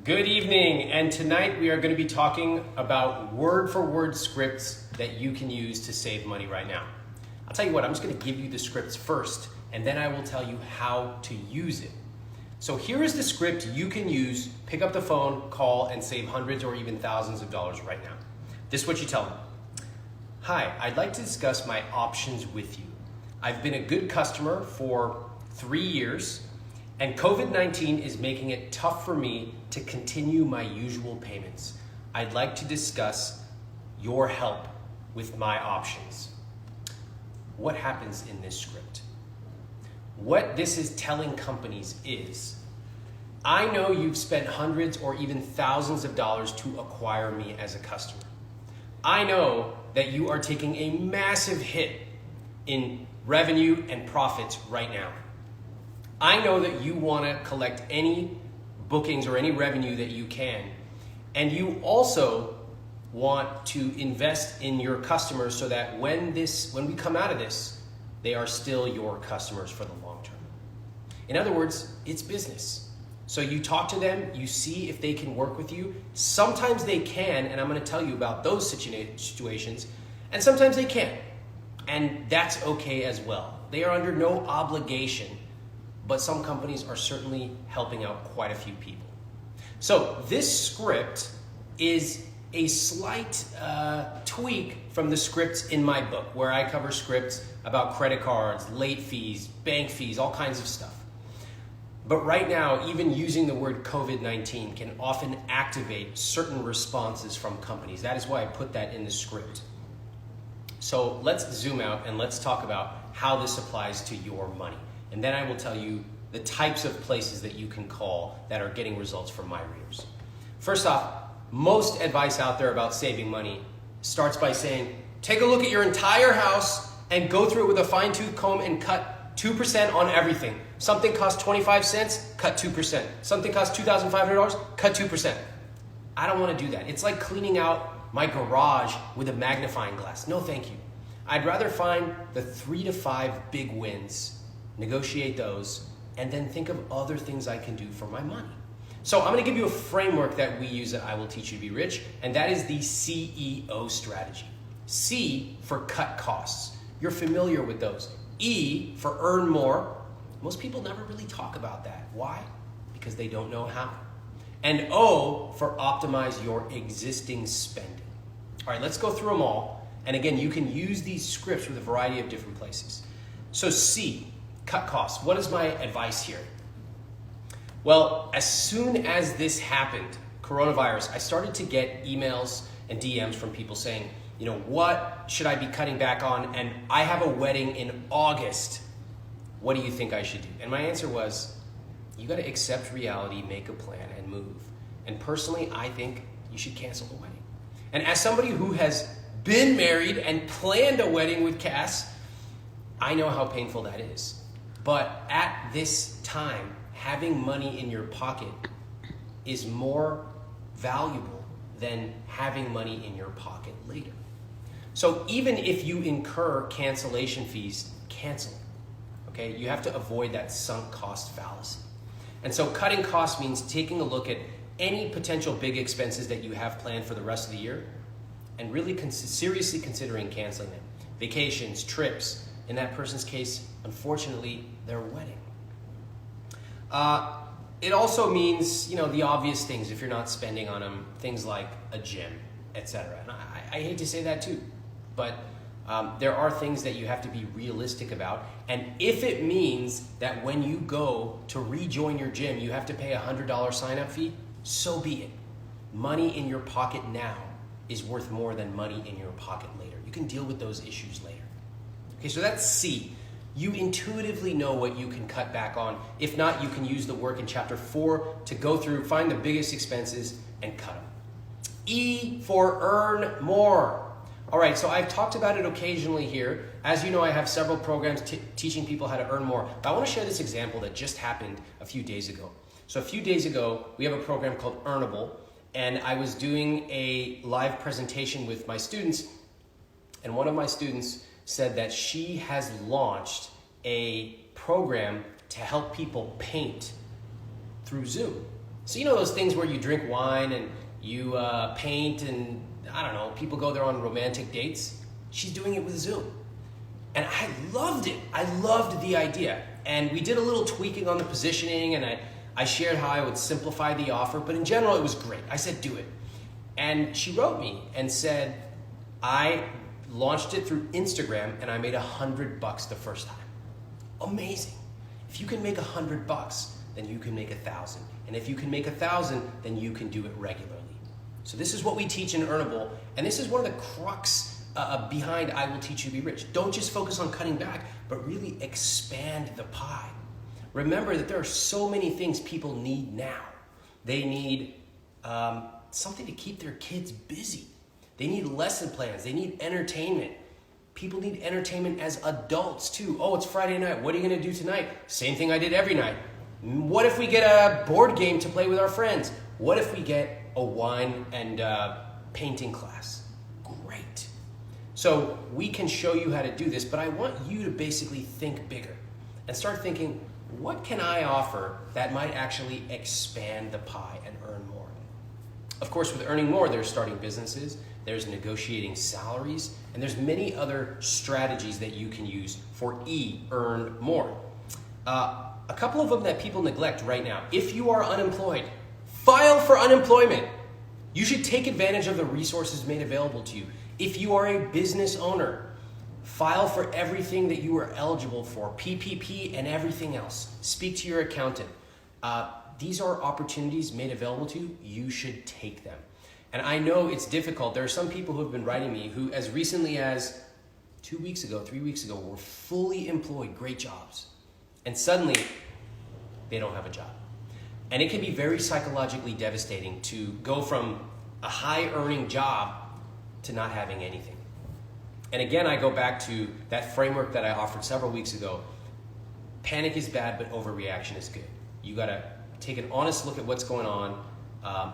Good evening, and tonight we are going to be talking about word-for-word scripts that you can use to save money right now. I'll tell you what, I'm just going to give you the scripts first, and then I will tell you how to use it. So here is the script you can use, pick up the phone, call, and save hundreds or even thousands of dollars right now. This is what you tell them. Hi, I'd like to discuss my options with you. I've been a good customer for 3 years, and COVID-19 is making it tough for me to continue my usual payments. I'd like to discuss your help with my options. What happens in this script? What this is telling companies is, I know you've spent hundreds or even thousands of dollars to acquire me as a customer. I know that you are taking a massive hit in revenue and profits right now. I know that you want to collect any bookings or any revenue that you can, and you also want to invest in your customers so that when we come out of this, they are still your customers for the long term. In other words, it's business. So you talk to them, you see if they can work with you. Sometimes they can, and I'm going to tell you about those situations, and sometimes they can't. And that's okay as well. They are under no obligation, but some companies are certainly helping out quite a few people. So this script is a slight tweak from the scripts in my book, where I cover scripts about credit cards, late fees, bank fees, all kinds of stuff. But right now, even using the word COVID-19 can often activate certain responses from companies. That is why I put that in the script. So let's zoom out and let's talk about how this applies to your money. And then I will tell you the types of places that you can call that are getting results from my readers. First off, most advice out there about saving money starts by saying, take a look at your entire house and go through it with a fine-tooth comb and cut 2% on everything. Something costs 25 cents, cut 2%. Something costs $2,500, cut 2%. I don't want to do that. It's like cleaning out my garage with a magnifying glass. No, thank you. I'd rather find the 3 to 5 big wins, negotiate those, and then think of other things I can do for my money. So I'm going to give you a framework that we use at I Will Teach You to Be Rich, and that is the CEO strategy. C for cut costs. You're familiar with those. E for earn more. Most people never really talk about that. Why? Because they don't know how. And O for optimize your existing spending. All right, let's go through them all. And again, you can use these scripts with a variety of different places. So C, cut costs. What is my advice here? Well, as soon as this happened, coronavirus, I started to get emails and DMs from people saying, what should I be cutting back on? And I have a wedding in August. What do you think I should do? And my answer was, you got to accept reality, make a plan, and move. And personally, I think you should cancel the wedding. And as somebody who has been married and planned a wedding with Cass, I know how painful that is. But at this time, having money in your pocket is more valuable than having money in your pocket later. So even if you incur cancellation fees, cancel. Okay? You have to avoid that sunk cost fallacy. And so cutting costs means taking a look at any potential big expenses that you have planned for the rest of the year and really seriously considering canceling them. Vacations, trips, in that person's case, unfortunately, their wedding. It also means, the obvious things if you're not spending on them, things like a gym, etc. And I hate to say that too, but there are things that you have to be realistic about. And if it means that when you go to rejoin your gym, you have to pay a $100 sign-up fee, so be it. Money in your pocket now is worth more than money in your pocket later. You can deal with those issues later. Okay, so that's C. You intuitively know what you can cut back on. If not, you can use the work in chapter 4 to go through, find the biggest expenses, and cut them. E for earn more. All right, so I've talked about it occasionally here. As you know, I have several programs teaching people how to earn more. But I want to share this example that just happened a few days ago. So a few days ago, we have a program called Earnable, and I was doing a live presentation with my students, and one of my students said that she has launched a program to help people paint through Zoom. So you know those things where you drink wine and you paint and I don't know, people go there on romantic dates? She's doing it with Zoom. And I loved it. I loved the idea. And we did a little tweaking on the positioning and I shared how I would simplify the offer, but in general it was great. I said, do it. And she wrote me and said, I launched it through Instagram and I made $100 the first time. Amazing. If you can make $100, then you can make 1,000. And if you can make 1,000, then you can do it regularly. So this is what we teach in Earnable, and this is one of the crux behind I Will Teach You to Be Rich. Don't just focus on cutting back, but really expand the pie. Remember that there are so many things people need now. They need something to keep their kids busy. They need lesson plans. They need entertainment. People need entertainment as adults too. Oh, it's Friday night. What are you going to do tonight? Same thing I did every night. What if we get a board game to play with our friends? What if we get a wine and painting class? Great. So we can show you how to do this, but I want you to basically think bigger and start thinking, what can I offer that might actually expand the pie and earn more? Of course, with earning more, there's starting businesses, there's negotiating salaries, and there's many other strategies that you can use for earn more. A couple of them that people neglect right now. If you are unemployed, file for unemployment. You should take advantage of the resources made available to you. If you are a business owner, file for everything that you are eligible for, PPP and everything else. Speak to your accountant. These are opportunities made available to you. You should take them. And I know it's difficult. There are some people who have been writing me who as recently as 2 weeks ago, 3 weeks ago, were fully employed, great jobs. And suddenly, they don't have a job. And it can be very psychologically devastating to go from a high-earning job to not having anything. And again, I go back to that framework that I offered several weeks ago. Panic is bad, but overreaction is good. You gotta take an honest look at what's going on,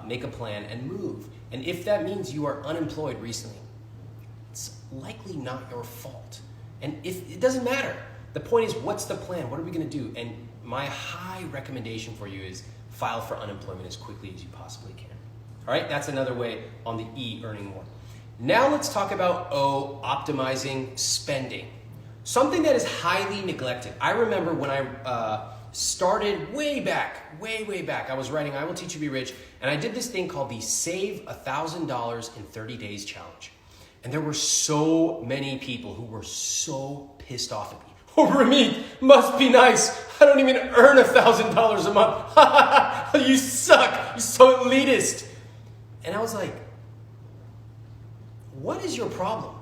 make a plan, and move. And if that means you are unemployed recently, it's likely not your fault. And if it doesn't matter. The point is, what's the plan? What are we gonna do? And my high recommendation for you is file for unemployment as quickly as you possibly can. All right, that's another way on the earning more. Now let's talk about optimizing spending. Something that is highly neglected. I remember when I started way back, I was writing I Will Teach You to Be Rich, and I did this thing called the Save $1,000 in 30 Days Challenge. And there were so many people who were so pissed off at me. Oh, Ramit, must be nice. I don't even earn $1,000 a month. You suck. You're so elitist. And I was like, what is your problem?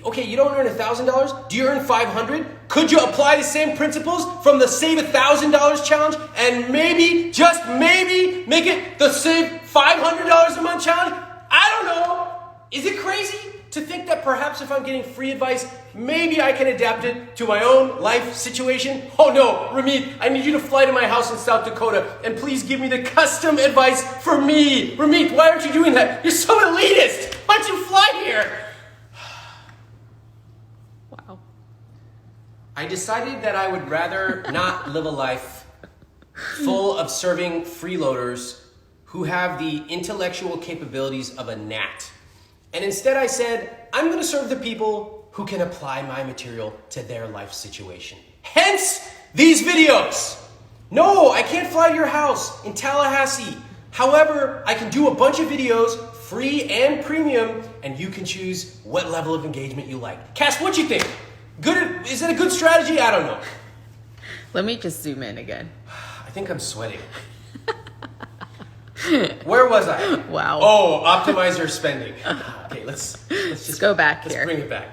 Okay, you don't earn $1,000. Do you earn $500? Could you apply the same principles from the Save $1,000 challenge and maybe, just maybe, make it the Save $500 a month challenge? I don't know. Is it crazy to think that perhaps if I'm getting free advice, maybe I can adapt it to my own life situation? Oh no, Ramit, I need you to fly to my house in South Dakota and please give me the custom advice for me. Ramit, why aren't you doing that? You're so elitist. Why don't you fly here? Wow. I decided that I would rather not live a life full of serving freeloaders who have the intellectual capabilities of a gnat. And instead I said, I'm going to serve the people who can apply my material to their life situation. Hence, these videos. No, I can't fly to your house in Tallahassee. However, I can do a bunch of videos, free and premium, and you can choose what level of engagement you like. Cass, what you think? Good? Is it a good strategy? I don't know. Let me just zoom in again. I think I'm sweating. Where was I? Wow. Oh, optimize your spending. Okay, let's just go back here. Let's bring it back.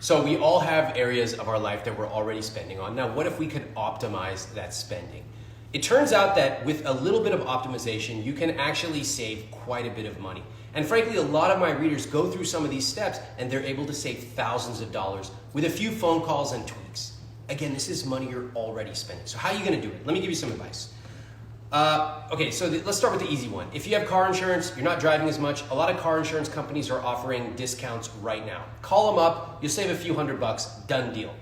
So we all have areas of our life that we're already spending on. Now, what if we could optimize that spending? It turns out that with a little bit of optimization, you can actually save quite a bit of money. And frankly, a lot of my readers go through some of these steps and they're able to save thousands of dollars with a few phone calls and tweaks. Again, this is money you're already spending. So how are you going to do it? Let me give you some advice. Okay, so let's start with the easy one. If you have car insurance, you're not driving as much, a lot of car insurance companies are offering discounts right now. Call them up, you'll save a few $100, done deal.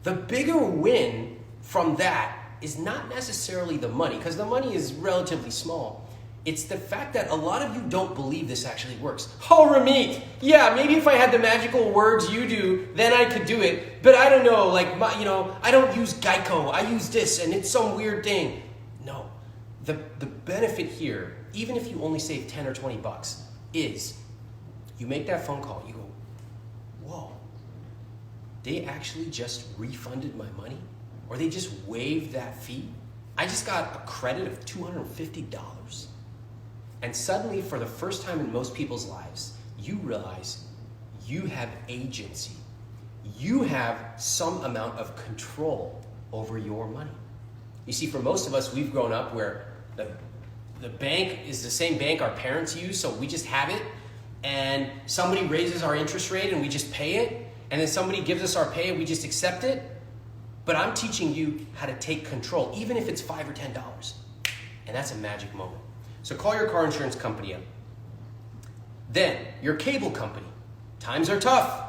The bigger win from that is not necessarily the money, because the money is relatively small. It's the fact that a lot of you don't believe this actually works. Oh, Ramit, yeah, maybe if I had the magical words you do, then I could do it. But I don't know, I don't use Geico. I use this, and it's some weird thing. No, the benefit here, even if you only save 10 or 20 bucks, is you make that phone call. You go, whoa, they actually just refunded my money, or they just waived that fee. I just got a credit of $250. And suddenly, for the first time in most people's lives, you realize you have agency. You have some amount of control over your money. You see, for most of us, we've grown up where the bank is the same bank our parents use, so we just have it, and somebody raises our interest rate and we just pay it, and then somebody gives us our pay and we just accept it. But I'm teaching you how to take control, even if it's $5 or $10. And that's a magic moment. So call your car insurance company up. Then your cable company. Times are tough.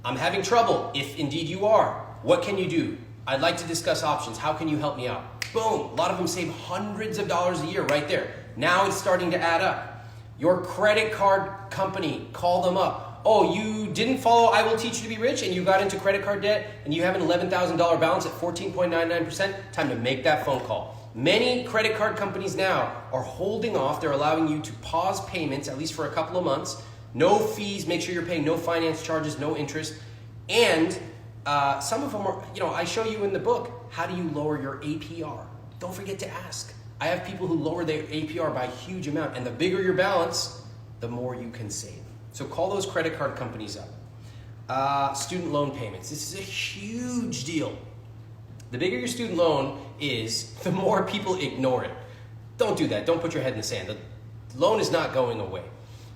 I'm having trouble, if indeed you are. What can you do? I'd like to discuss options. How can you help me out? Boom. A lot of them save hundreds of dollars a year right there. Now it's starting to add up. Your credit card company, call them up. Oh, you didn't follow I Will Teach You to Be Rich and you got into credit card debt and you have an $11,000 balance at 14.99%? Time to make that phone call. Many credit card companies now are holding off. They're allowing you to pause payments, at least for a couple of months. No fees. Make sure you're paying no finance charges, no interest. And some of them are, I show you in the book, how do you lower your APR? Don't forget to ask. I have people who lower their APR by a huge amount. And the bigger your balance, the more you can save. So call those credit card companies up. Student loan payments. This is a huge deal. The bigger your student loan is, the more people ignore it. Don't do that. Don't put your head in the sand. The loan is not going away.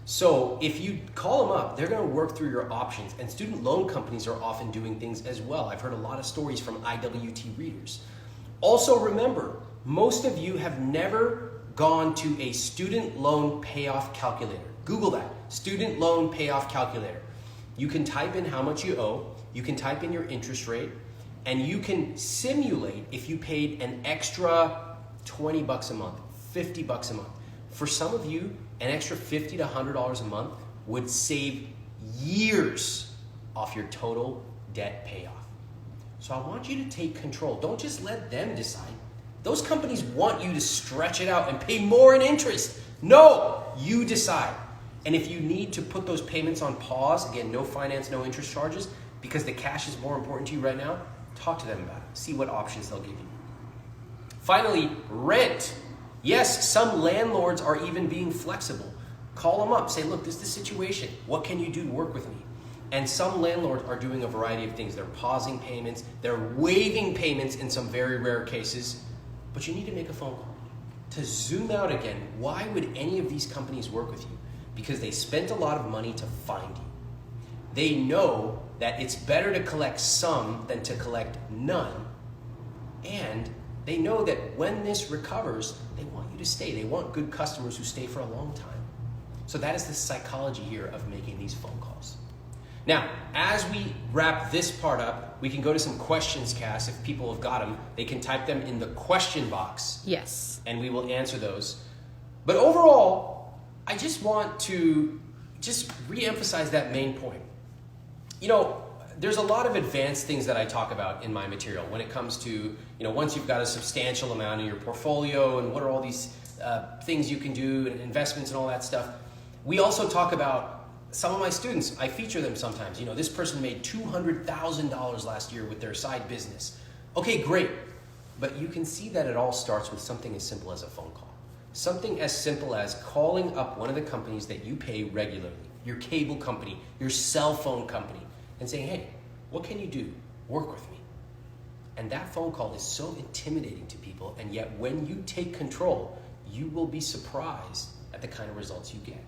So if you call them up, they're going to work through your options. And student loan companies are often doing things as well. I've heard a lot of stories from IWT readers. Also remember, most of you have never gone to a student loan payoff calculator. Google that, student loan payoff calculator. You can type in how much you owe, you can type in your interest rate, and you can simulate if you paid an extra 20 bucks a month, 50 bucks a month. For some of you, an extra $50 to $100 a month would save years off your total debt payoff. So I want you to take control. Don't just let them decide. Those companies want you to stretch it out and pay more in interest. No, you decide. And if you need to put those payments on pause, again, no finance, no interest charges, because the cash is more important to you right now, talk to them about it. See what options they'll give you. Finally, rent. Yes, some landlords are even being flexible. Call them up. Say, look, this is the situation. What can you do to work with me? And some landlords are doing a variety of things. They're pausing payments. They're waiving payments in some very rare cases. But you need to make a phone call. To zoom out again, why would any of these companies work with you? Because they spent a lot of money to find you. They know that it's better to collect some than to collect none. And they know that when this recovers, they want you to stay. They want good customers who stay for a long time. So that is the psychology here of making these phone calls. Now, as we wrap this part up, we can go to some questions, Cass. If people have got them, they can type them in the question box. Yes. And we will answer those. But overall, I just want to just re-emphasize that main point. There's a lot of advanced things that I talk about in my material when it comes to, once you've got a substantial amount in your portfolio and what are all these things you can do and investments and all that stuff. We also talk about some of my students. I feature them sometimes. This person made $200,000 last year with their side business. Okay, great. But you can see that it all starts with something as simple as a phone call. Something as simple as calling up one of the companies that you pay regularly, your cable company, your cell phone company, and saying, hey, what can you do? Work with me. And that phone call is so intimidating to people, and yet when you take control, you will be surprised at the kind of results you get.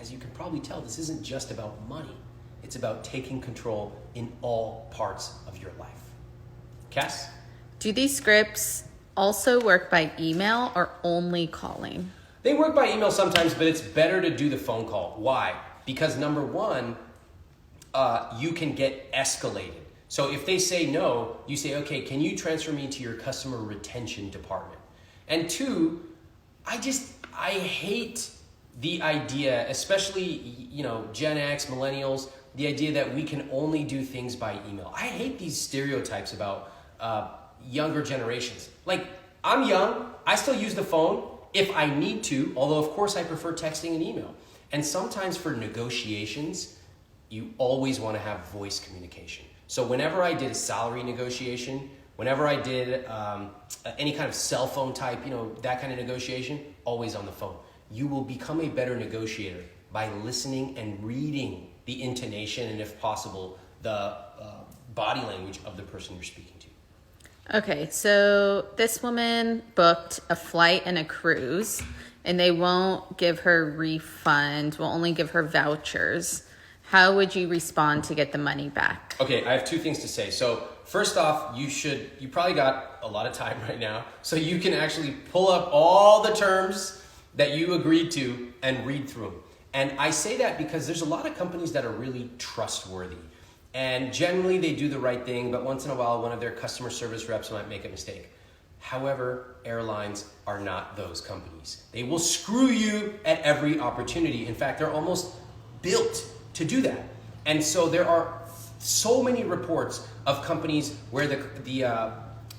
As you can probably tell, this isn't just about money. It's about taking control in all parts of your life. Cass? Do these scripts also work by email or only calling? They work by email sometimes, but it's better to do the phone call. Why? Because number one, you can get escalated. So if they say no, you say, okay, can you transfer me to your customer retention department? And two, I hate the idea, especially, Gen X, millennials, the idea that we can only do things by email. I hate these stereotypes about younger generations. Like, I'm young, I still use the phone if I need to, although of course I prefer texting and email. And sometimes for negotiations, you always want to have voice communication. So whenever I did a salary negotiation, whenever I did any kind of cell phone type, that kind of negotiation, always on the phone. You will become a better negotiator by listening and reading the intonation and, if possible, the body language of the person you're speaking to. Okay, so this woman booked a flight and a cruise, and they won't give her refund, will only give her vouchers. How would you respond to get the money back? Okay, I have two things to say. So first off, you probably got a lot of time right now, so you can actually pull up all the terms that you agreed to and read through them. And I say that because there's a lot of companies that are really trustworthy. And generally they do the right thing, but once in a while, one of their customer service reps might make a mistake. However, airlines are not those companies. They will screw you at every opportunity. In fact, they're almost built to do that. And so there are so many reports of companies where the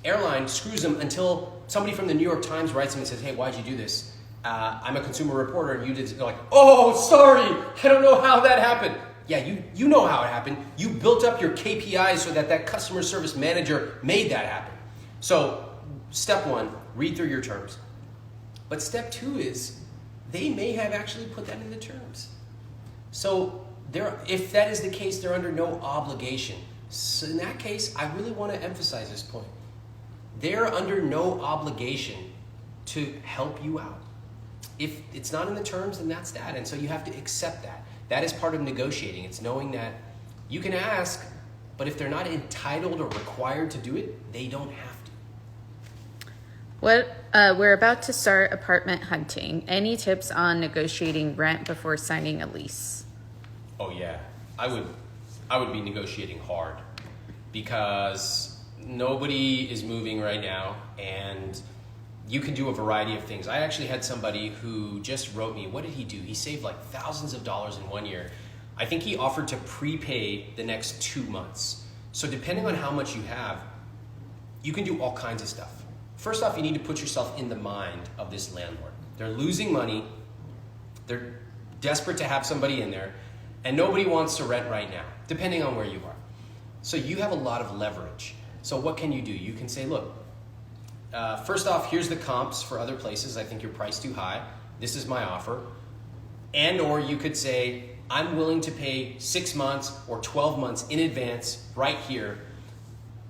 airline screws them until somebody from the New York Times writes them and says, hey, why'd you do this? I'm a consumer reporter, and you did. They're like, oh, sorry, I don't know how that happened. Yeah, you know how it happened. You built up your KPIs so that customer service manager made that happen. So step one, read through your terms. But step two is they may have actually put that in the terms. So if that is the case, they're under no obligation. So in that case, I really want to emphasize this point. They're under no obligation to help you out. If it's not in the terms, then that's that. And so you have to accept that. That is part of negotiating. It's knowing that you can ask, but if they're not entitled or required to do it, they don't have to. We're about to start apartment hunting. Any tips on negotiating rent before signing a lease? Oh yeah, I would be negotiating hard because nobody is moving right now, and you can do a variety of things. I actually had somebody who just wrote me, what did he do? He saved like thousands of dollars in 1 year. I think he offered to prepay the next 2 months. So depending on how much you have, you can do all kinds of stuff. First off, you need to put yourself in the mind of this landlord. They're losing money. They're desperate to have somebody in there, and nobody wants to rent right now, depending on where you are. So you have a lot of leverage. So what can you do? You can say, look, first off, here's the comps for other places. I think you're priced too high. This is my offer. And or you could say, I'm willing to pay 6 months or 12 months in advance right here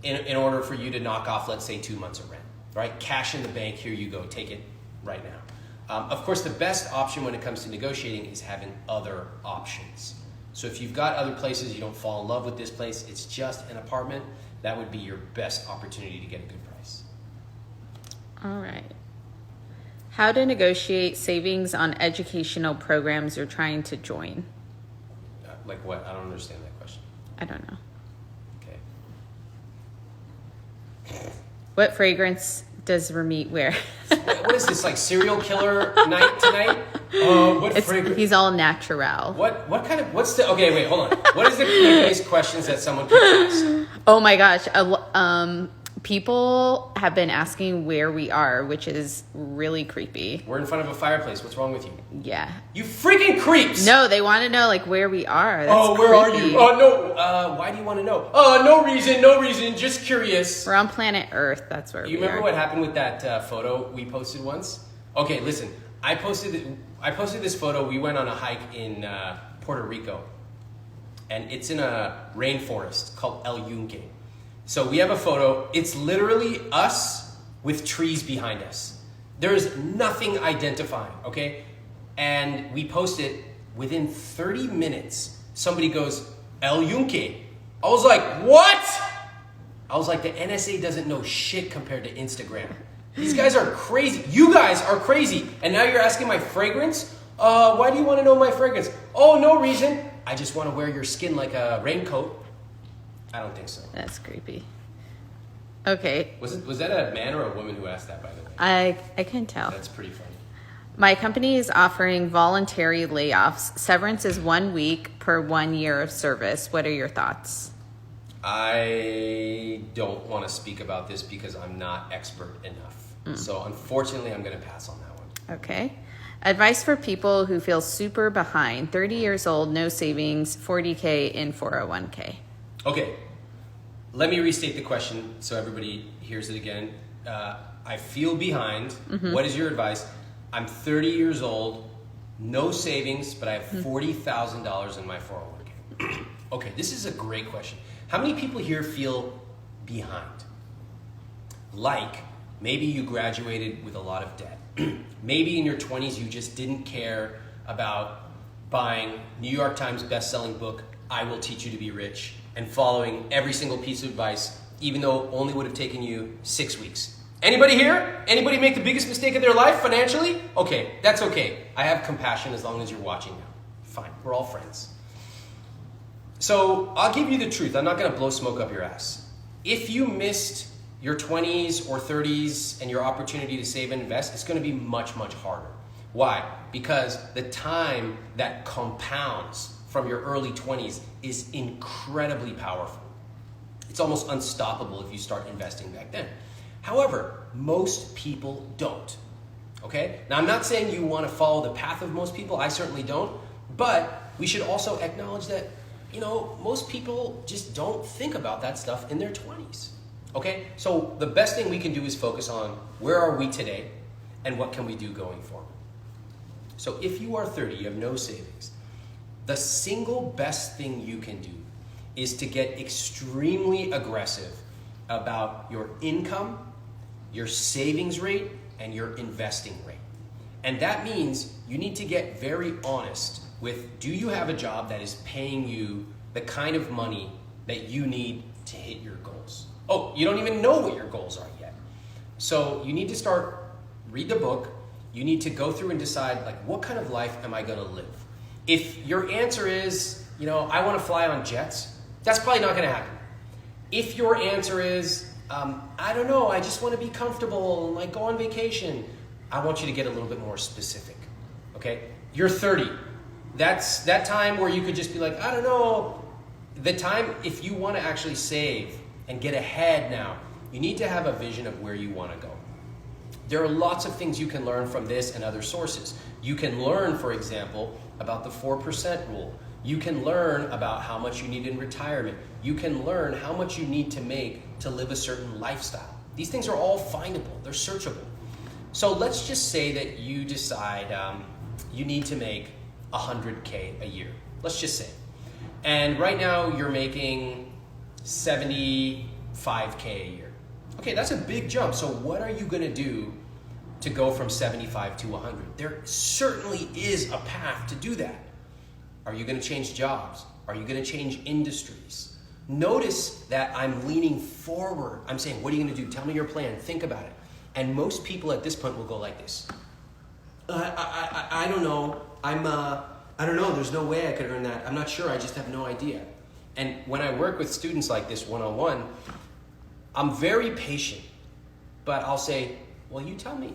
in order for you to knock off, let's say, 2 months of rent, right? Cash in the bank, here you go, take it right now. Of course, the best option when it comes to negotiating is having other options. So if you've got other places, you don't fall in love with this place, it's just an apartment, that would be your best opportunity to get a good price. All right. How to negotiate savings on educational programs you're trying to join? Like what? I don't understand that question. I don't know. Okay. What fragrance does Ramit wear? What is this, like serial killer night tonight? What fragrance? He's all natural. Okay, wait, hold on. What is the creepiest questions that someone could ask? Oh my gosh. People have been asking where we are, which is really creepy. We're in front of a fireplace. What's wrong with you? Yeah. You freaking creeps! No, they want to know like where we are. That's where creepy. are you? Oh, no. Why do you want to know? No reason. Just curious. We're on planet Earth. That's where we are. You remember what happened with that photo we posted once? Okay, listen. I posted this photo. We went on a hike in Puerto Rico. And it's in a rainforest called El Yunque. So we have a photo. It's literally us with trees behind us. There's nothing identifying, okay? And we post it. Within 30 minutes, somebody goes, El Yunque. I was like, what? I was like, the NSA doesn't know shit compared to Instagram. These guys are crazy. You guys are crazy. And now you're asking my fragrance? Why do you want to know my fragrance? Oh, no reason. I just want to wear your skin like a raincoat. I don't think so. That's creepy. Okay. Was that a man or a woman who asked that, by the way? I can tell. That's pretty funny. My company is offering voluntary layoffs. Severance is 1 week per 1 year of service. What are your thoughts? I don't want to speak about this because I'm not expert enough. So unfortunately, I'm going to pass on that one. Okay. Advice for people who feel super behind. 30 years old, no savings, 40K in 401k. Okay. Let me restate the question so everybody hears it again. I feel behind. What is your advice? I'm 30 years old, no savings, but I have $40,000 in my 401k. Okay, this is a great question. How many people here feel behind? Like, maybe you graduated with a lot of debt. Maybe in your 20s you just didn't care about buying New York Times best-selling book, I Will Teach You to Be Rich, and following every single piece of advice, even though it only would have taken you 6 weeks. Anybody here? Anybody make the biggest mistake of their life financially? Okay, that's okay. I have compassion as long as you're watching now. Fine, we're all friends. So I'll give you the truth. I'm not going to blow smoke up your ass. If you missed your 20s or 30s and your opportunity to save and invest, it's going to be much, much harder. Why? Because the time that compounds from your early 20s is incredibly powerful. It's almost unstoppable if you start investing back then. However, most people don't. Okay? Now, I'm not saying you want to follow the path of most people. I certainly don't. But we should also acknowledge that, most people just don't think about that stuff in their 20s. Okay? So the best thing we can do is focus on where are we today and what can we do going forward. So if you are 30, you have no savings, the single best thing you can do is to get extremely aggressive about your income, your savings rate, and your investing rate. And that means you need to get very honest with, do you have a job that is paying you the kind of money that you need to hit your goals? Oh, you don't even know what your goals are yet. So you need to read the book. You need to go through and decide, what kind of life am I going to live? If your answer is, I want to fly on jets, that's probably not going to happen. If your answer is, I don't know, I just want to be comfortable and go on vacation, I want you to get a little bit more specific, okay? You're 30. That's that time where you could just be like, I don't know. The time, if you want to actually save and get ahead now, you need to have a vision of where you want to go. There are lots of things you can learn from this and other sources. You can learn, for example, about the 4% rule. You can learn about how much you need in retirement. You can learn how much you need to make to live a certain lifestyle. These things are all findable. They're searchable. So let's just say that you decide you need to make $100K a year. Let's just say. And right now you're making $75K a year. Okay, that's a big jump. So what are you going to do to go from 75 to 100? There certainly is a path to do that. Are you going to change jobs? Are you going to change industries? Notice that I'm leaning forward. I'm saying, what are you going to do? Tell me your plan. Think about it. And most people at this point will go like this. I don't know. I don't know. There's no way I could earn that. I'm not sure. I just have no idea. And when I work with students like this one-on-one, I'm very patient, but I'll say, well, you tell me,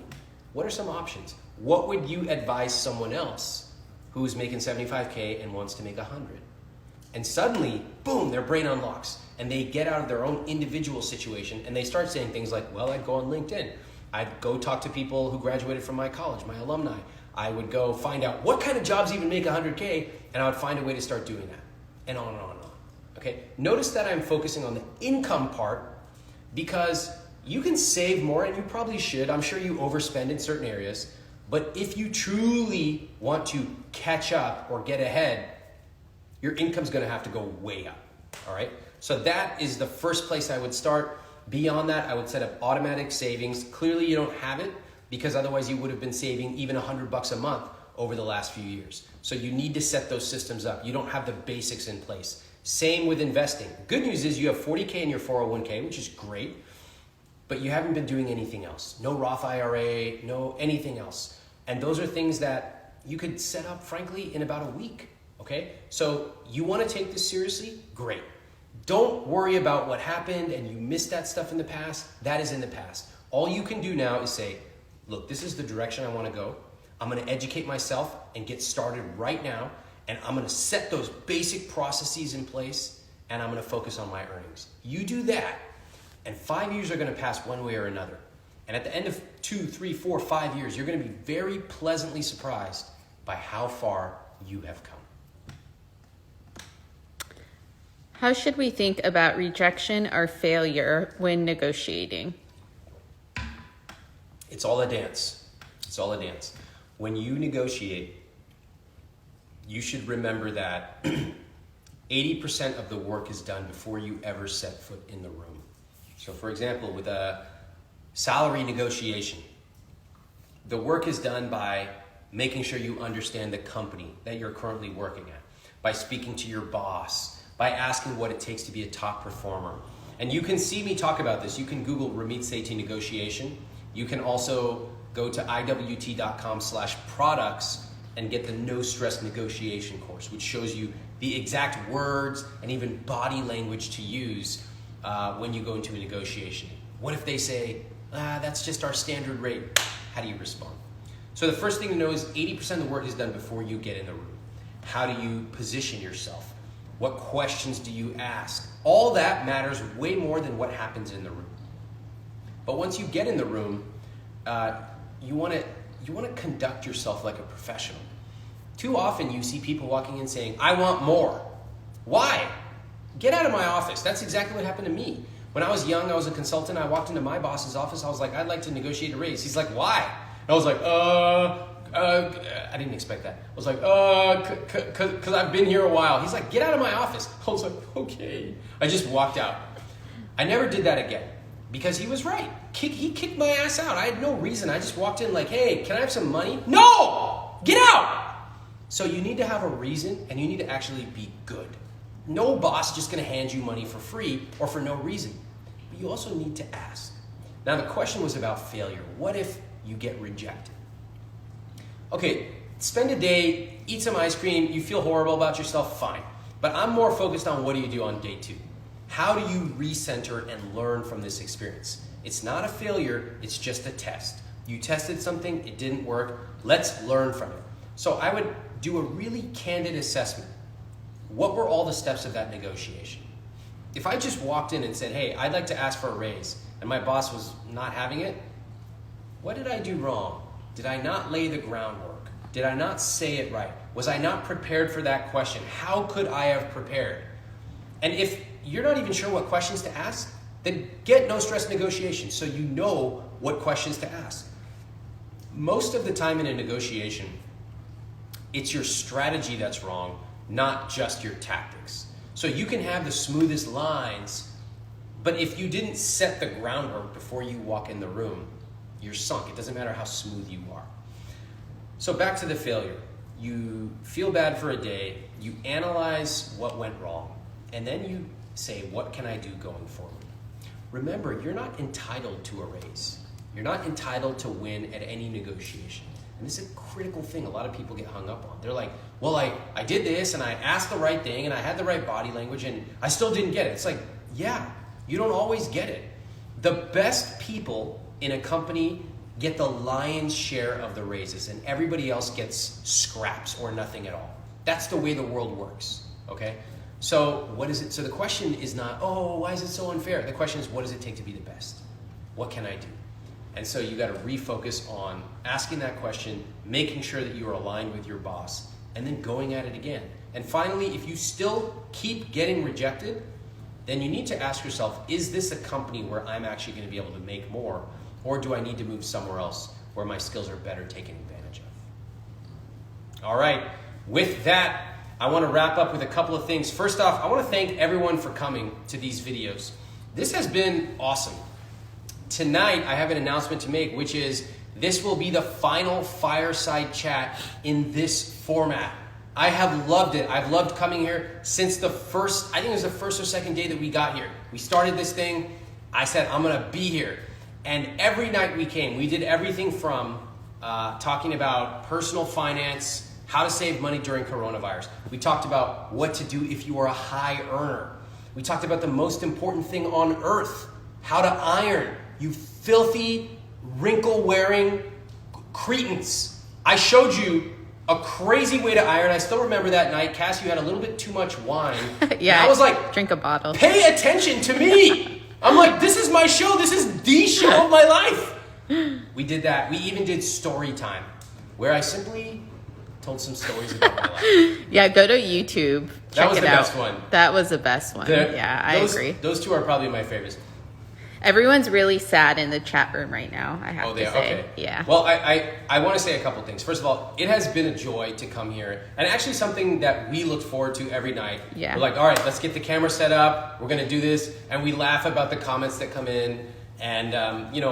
what are some options? What would you advise someone else who's making 75K and wants to make 100? And suddenly, boom, their brain unlocks and they get out of their own individual situation and they start saying things like, well, I'd go on LinkedIn. I'd go talk to people who graduated from my college, my alumni. I would go find out what kind of jobs even make 100K, and I would find a way to start doing that, and on and on and on. Okay, notice that I'm focusing on the income part because you can save more, and you probably should. I'm sure you overspend in certain areas, but if you truly want to catch up or get ahead, your income's going to have to go way up. All right, so that is the first place I would start. Beyond that, I would set up automatic savings. Clearly, you don't have it because otherwise you would have been saving even $100 a month over the last few years. So you need to set those systems up. You don't have the basics in place. Same with investing. Good news is you have 40K in your 401k, which is great, but you haven't been doing anything else. No Roth IRA, no anything else. And those are things that you could set up, frankly, in about a week, okay? So you want to take this seriously? Great. Don't worry about what happened and you missed that stuff in the past. That is in the past. All you can do now is say, look, this is the direction I want to go. I'm going to educate myself and get started right now. And I'm going to set those basic processes in place and I'm going to focus on my earnings. You do that and 5 years are going to pass one way or another. And at the end of 2, 3, 4, 5 years, you're going to be very pleasantly surprised by how far you have come. How should we think about rejection or failure when negotiating? It's all a dance. It's all a dance. When you negotiate, you should remember that 80% of the work is done before you ever set foot in the room. So for example, with a salary negotiation, the work is done by making sure you understand the company that you're currently working at, by speaking to your boss, by asking what it takes to be a top performer. And you can see me talk about this. You can Google Ramit Sethi negotiation. You can also go to iwt.com/products and get the no stress negotiation course, which shows you the exact words and even body language to use when you go into a negotiation. What if they say, that's just our standard rate? How do you respond? So the first thing to know is 80% of the work is done before you get in the room. How do you position yourself? What questions do you ask? All that matters way more than what happens in the room. But once you get in the room, you want to conduct yourself like a professional. Too often you see people walking in saying, I want more. Why? Get out of my office. That's exactly what happened to me. When I was young, I was a consultant. I walked into my boss's office. I was like, I'd like to negotiate a raise. He's like, why? And I was like, I didn't expect that. I was like, because I've been here a while. He's like, get out of my office. I was like, okay. I just walked out. I never did that again because he was right. He kicked my ass out. I had no reason. I just walked in like, hey, can I have some money? No! Get out! So you need to have a reason and you need to actually be good. No boss is just going to hand you money for free or for no reason. But you also need to ask. Now the question was about failure. What if you get rejected? Okay, spend a day, eat some ice cream, you feel horrible about yourself, fine. But I'm more focused on what do you do on day 2? How do you recenter and learn from this experience? It's not a failure, it's just a test. You tested something, it didn't work, let's learn from it. So I would do a really candid assessment. What were all the steps of that negotiation? If I just walked in and said, hey, I'd like to ask for a raise, and my boss was not having it, what did I do wrong? Did I not lay the groundwork? Did I not say it right? Was I not prepared for that question? How could I have prepared? And if you're not even sure what questions to ask, then get no stress negotiation so you know what questions to ask. Most of the time in a negotiation, it's your strategy that's wrong, not just your tactics. So you can have the smoothest lines, but if you didn't set the groundwork before you walk in the room, you're sunk. It doesn't matter how smooth you are. So back to the failure. You feel bad for a day, you analyze what went wrong, and then you say, what can I do going forward? Remember, you're not entitled to a raise. You're not entitled to win at any negotiation. And this is a critical thing a lot of people get hung up on. They're like, well, I did this and I asked the right thing and I had the right body language and I still didn't get it. It's like, yeah, you don't always get it. The best people in a company get the lion's share of the raises and everybody else gets scraps or nothing at all. That's the way the world works, okay? So what is it? So the question is not, oh, why is it so unfair? The question is, what does it take to be the best? What can I do? And so you got to refocus on asking that question, making sure that you are aligned with your boss, and then going at it again. And finally, if you still keep getting rejected, then you need to ask yourself, is this a company where I'm actually going to be able to make more, or do I need to move somewhere else where my skills are better taken advantage of? All right, with that, I want to wrap up with a couple of things. First off, I want to thank everyone for coming to these videos. This has been awesome. Tonight, I have an announcement to make, which is this will be the final fireside chat in this format. I have loved it. I've loved coming here since the first, I think it was the first or second day that we got here. We started this thing. I said, I'm going to be here. And every night we came, we did everything from talking about personal finance, how to save money during coronavirus. We talked about what to do if you are a high earner. We talked about the most important thing on earth, how to iron. You filthy, wrinkle-wearing cretins. I showed you a crazy way to iron. I still remember that night. Cass, you had a little bit too much wine. Yeah, and I was like, drink a bottle. Pay attention to me. I'm like, this is my show. This is the show of my life. We did that. We even did story time, where I simply told some stories about my life. Yeah, go to YouTube. That was Check the it out. best one. That was the best one. I agree. Those two are probably my favorites. Everyone's really sad in the chat room right now, I have to say. Okay. Yeah. Well, I want to say a couple things. First of all, it has been a joy to come here. And actually something that we look forward to every night. Yeah. We're like, all right, let's get the camera set up. We're going to do this. And we laugh about the comments that come in. And,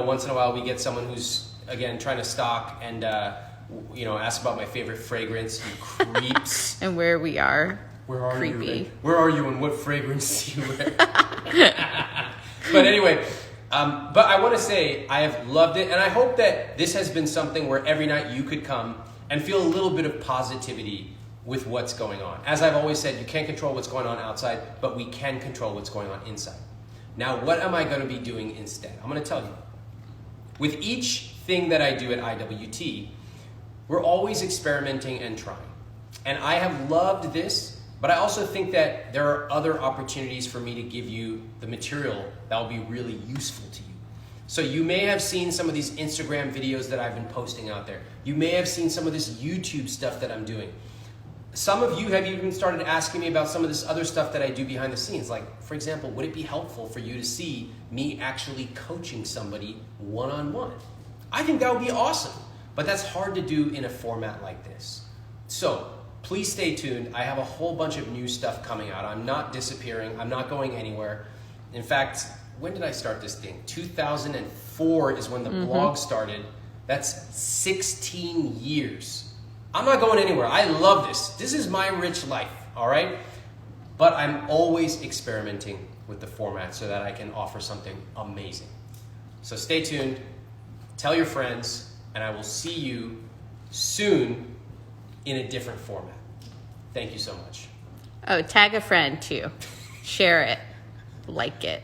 once in a while we get someone who's, again, trying to stalk and, ask about my favorite fragrance. You creeps. And where we are. Where are Creepy. you? Where are you and what fragrance do you wear? But anyway, but I want to say I have loved it, and I hope that this has been something where every night you could come and feel a little bit of positivity with what's going on. As I've always said, you can't control what's going on outside, but we can control what's going on inside. Now, what am I going to be doing instead? I'm going to tell you. With each thing that I do at IWT, we're always experimenting and trying. And I have loved this. But I also think that there are other opportunities for me to give you the material that will be really useful to you. So you may have seen some of these Instagram videos that I've been posting out there. You may have seen some of this YouTube stuff that I'm doing. Some of you have even started asking me about some of this other stuff that I do behind the scenes. Like, for example, would it be helpful for you to see me actually coaching somebody one-on-one? I think that would be awesome, but that's hard to do in a format like this. So, please stay tuned. I have a whole bunch of new stuff coming out. I'm not disappearing. I'm not going anywhere. In fact, when did I start this thing? 2004 is when the blog started. That's 16 years. I'm not going anywhere. I love this. This is my rich life, all right? But I'm always experimenting with the format so that I can offer something amazing. So stay tuned. Tell your friends, and I will see you soon in a different format. Thank you so much. Oh, tag a friend too. Share it. Like it.